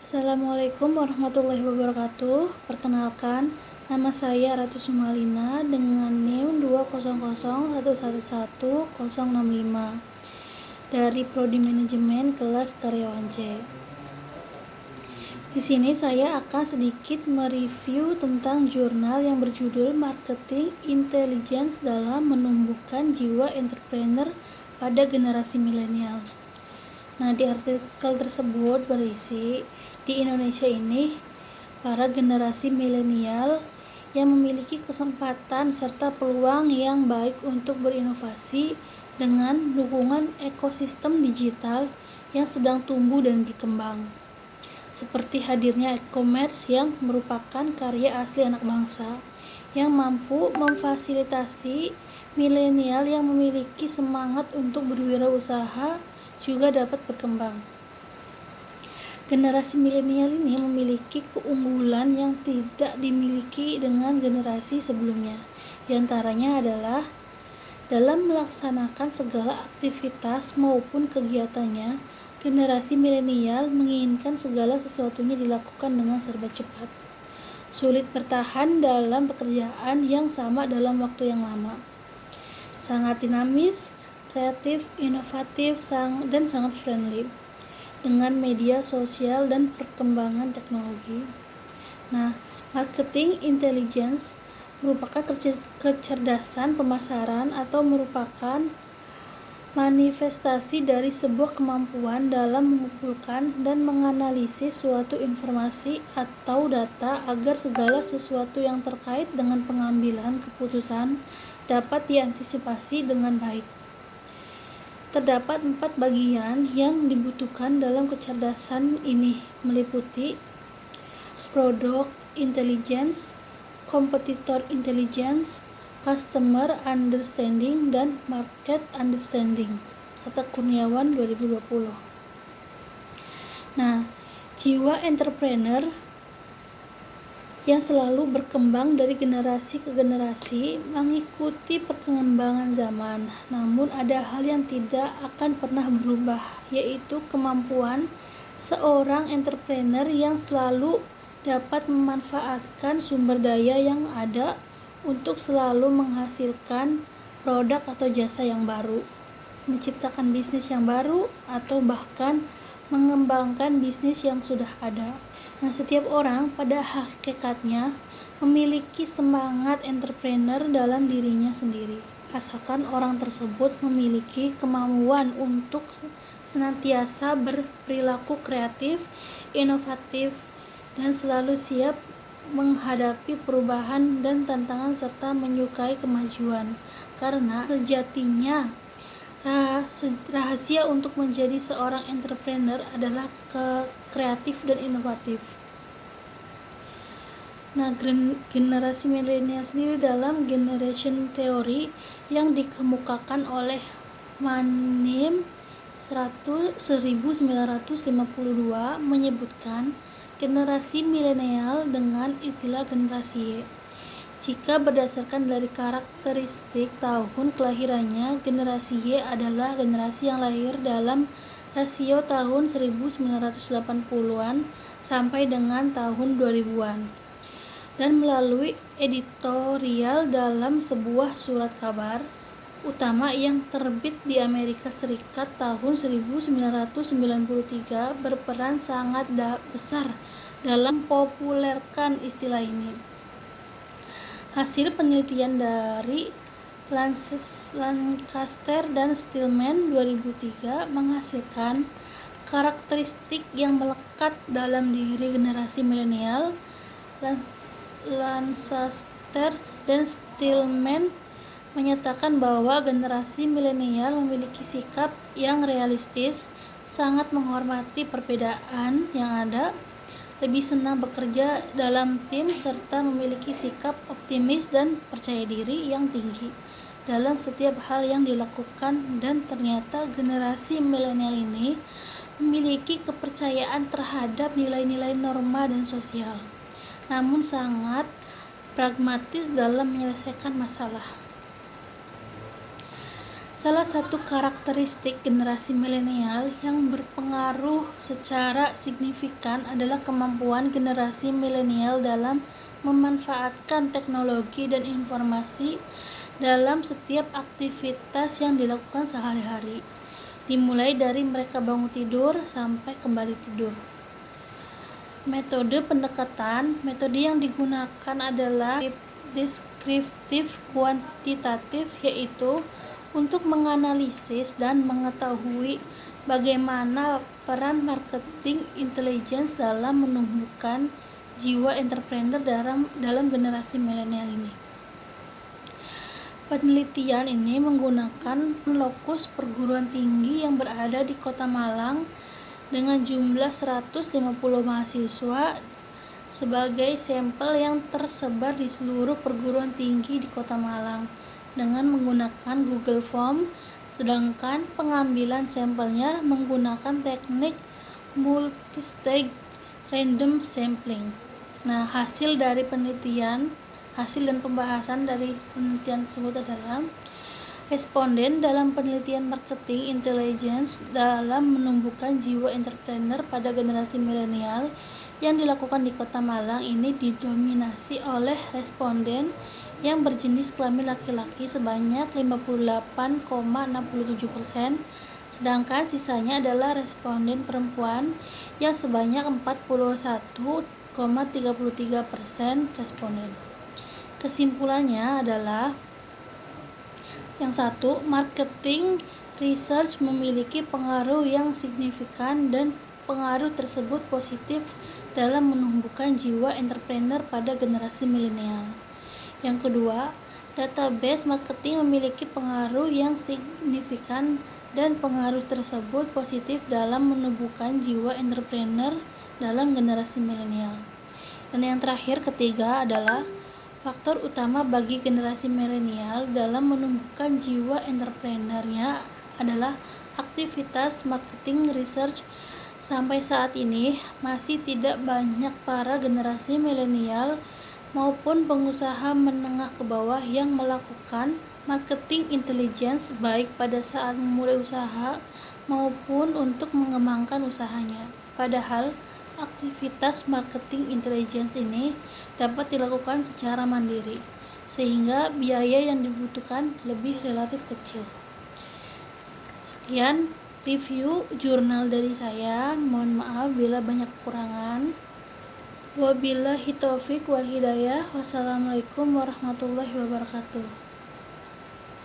Assalamualaikum warahmatullahi wabarakatuh. Perkenalkan, nama saya Ratu Sumalina dengan NIM 20011111065 dari Prodi Manajemen kelas karyawan C. Di sini saya akan sedikit mereview tentang jurnal yang berjudul Marketing Intelligence dalam Menumbuhkan Jiwa Entrepreneur pada Generasi Milenial. Nah, di artikel tersebut berisi, di Indonesia ini, para generasi milenial yang memiliki kesempatan serta peluang yang baik untuk berinovasi dengan dukungan ekosistem digital yang sedang tumbuh dan berkembang. Seperti hadirnya e-commerce yang merupakan karya asli anak bangsa yang mampu memfasilitasi milenial yang memiliki semangat untuk berwirausaha juga dapat berkembang. Generasi milenial ini memiliki keunggulan yang tidak dimiliki dengan generasi sebelumnya. Di antaranya adalah dalam melaksanakan segala aktivitas maupun kegiatannya, generasi milenial menginginkan segala sesuatunya dilakukan dengan serba cepat. Sulit bertahan dalam pekerjaan yang sama dalam waktu yang lama. Sangat dinamis, kreatif, inovatif, dan sangat friendly dengan media sosial dan perkembangan teknologi. Nah, marketing intelligence merupakan kecerdasan pemasaran atau merupakan manifestasi dari sebuah kemampuan dalam mengumpulkan dan menganalisis suatu informasi atau data agar segala sesuatu yang terkait dengan pengambilan keputusan dapat diantisipasi dengan baik. Terdapat 4 bagian yang dibutuhkan dalam kecerdasan ini, meliputi product intelligence, competitor intelligence, customer understanding, dan market understanding, kata Kurniawan 2020. Nah, jiwa entrepreneur yang selalu berkembang dari generasi ke generasi mengikuti perkembangan zaman. Namun ada hal yang tidak akan pernah berubah, yaitu kemampuan seorang entrepreneur yang selalu dapat memanfaatkan sumber daya yang ada untuk selalu menghasilkan produk atau jasa yang baru, menciptakan bisnis yang baru, atau bahkan mengembangkan bisnis yang sudah ada. Nah, setiap orang pada hakikatnya memiliki semangat entrepreneur dalam dirinya sendiri, asalkan orang tersebut memiliki kemampuan untuk senantiasa berperilaku kreatif, inovatif, dan selalu siap menghadapi perubahan dan tantangan serta menyukai kemajuan. Karena sejatinya rahasia untuk menjadi seorang entrepreneur adalah kreatif dan inovatif. Nah, generasi milenial sendiri dalam generation theory yang dikemukakan oleh Manim 1952 menyebutkan generasi milenial dengan istilah generasi Y. Jika berdasarkan dari karakteristik tahun kelahirannya, generasi Y adalah generasi yang lahir dalam rasio tahun 1980-an sampai dengan tahun 2000-an. Dan melalui editorial dalam sebuah surat kabar utama yang terbit di Amerika Serikat tahun 1993 berperan sangat besar dalam mempopulerkan istilah ini. Hasil penelitian dari Lancaster dan Stillman 2003 menghasilkan karakteristik yang melekat dalam diri generasi milenial. Lancaster dan Stillman menyatakan bahwa generasi milenial memiliki sikap yang realistis, sangat menghormati perbedaan yang ada, lebih senang bekerja dalam tim, serta memiliki sikap optimis dan percaya diri yang tinggi dalam setiap hal yang dilakukan. Dan ternyata generasi milenial ini memiliki kepercayaan terhadap nilai-nilai norma dan sosial, namun sangat pragmatis dalam menyelesaikan masalah. Salah satu karakteristik generasi milenial yang berpengaruh secara signifikan adalah kemampuan generasi milenial dalam memanfaatkan teknologi dan informasi dalam setiap aktivitas yang dilakukan sehari-hari, dimulai dari mereka bangun tidur sampai kembali tidur. Metode yang digunakan adalah deskriptif kuantitatif, yaitu untuk menganalisis dan mengetahui bagaimana peran marketing intelligence dalam menumbuhkan jiwa entrepreneur dalam generasi milenial ini. Penelitian ini menggunakan lokus perguruan tinggi yang berada di Kota Malang dengan jumlah 150 mahasiswa sebagai sampel yang tersebar di seluruh perguruan tinggi di Kota Malang dengan menggunakan Google Form, sedangkan pengambilan sampelnya menggunakan teknik multistage random sampling. Nah, hasil dan pembahasan dari penelitian tersebut adalah responden dalam penelitian marketing intelligence dalam menumbuhkan jiwa entrepreneur pada generasi milenial yang dilakukan di Kota Malang ini didominasi oleh responden yang berjenis kelamin laki-laki sebanyak 58,67%, sedangkan sisanya adalah responden perempuan yang sebanyak 41,33% responden. Kesimpulannya adalah yang satu, marketing research memiliki pengaruh yang signifikan dan pengaruh tersebut positif dalam menumbuhkan jiwa entrepreneur pada generasi milenial. Yang kedua, database marketing memiliki pengaruh yang signifikan dan pengaruh tersebut positif dalam menumbuhkan jiwa entrepreneur dalam generasi milenial. Dan yang terakhir, ketiga, adalah faktor utama bagi generasi milenial dalam menumbuhkan jiwa entrepreneurnya adalah aktivitas marketing research. Sampai saat ini masih tidak banyak para generasi milenial maupun pengusaha menengah ke bawah yang melakukan marketing intelligence baik pada saat memulai usaha maupun untuk mengembangkan usahanya. Padahal aktivitas marketing intelligence ini dapat dilakukan secara mandiri, sehingga biaya yang dibutuhkan lebih relatif kecil. Sekian review jurnal dari saya. Mohon maaf bila banyak kekurangan. Wabillahi taufiq wal hidayah. Wassalamualaikum warahmatullahi wabarakatuh.